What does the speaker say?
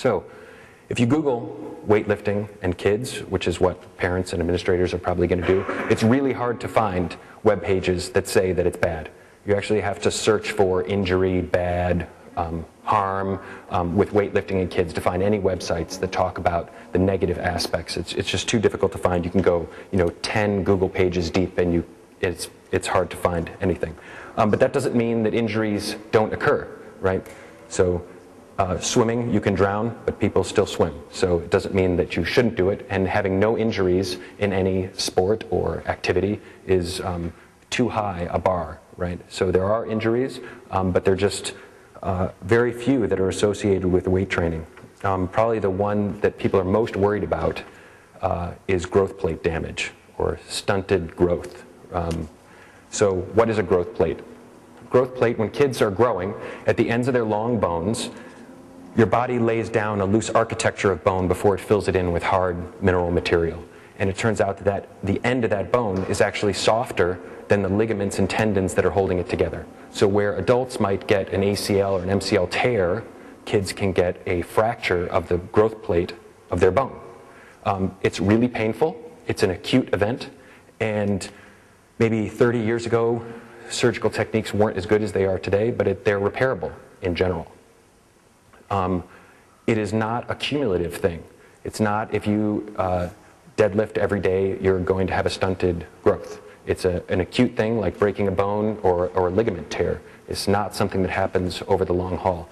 So if you Google weightlifting and kids, which is what parents and administrators are probably going to do, it's really hard to find web pages that say that it's bad. You actually have to search for injury, bad, harm with weightlifting in kids to find any websites that talk about the negative aspects. It's just too difficult to find. You can go 10 Google pages deep and it's hard to find anything. But that doesn't mean that injuries don't occur, right? So swimming, you can drown, but people still swim. So it doesn't mean that you shouldn't do it, and having no injuries in any sport or activity is too high a bar, right? So there are injuries, but they're just very few that are associated with weight training. Probably the one that people are most worried about is growth plate damage or stunted growth. So what is a growth plate? Growth plate, when kids are growing, at the ends of their long bones, your body lays down a loose architecture of bone before it fills it in with hard mineral material. And it turns out that the end of that bone is actually softer than the ligaments and tendons that are holding it together. So where adults might get an ACL or an MCL tear, kids can get a fracture of the growth plate of their bone. It's really painful. It's an acute event. And maybe 30 years ago, surgical techniques weren't as good as they are today, but they're repairable in general. It is not a cumulative thing. It's not if you deadlift every day, you're going to have a stunted growth. It's an acute thing like breaking a bone or a ligament tear. It's not something that happens over the long haul.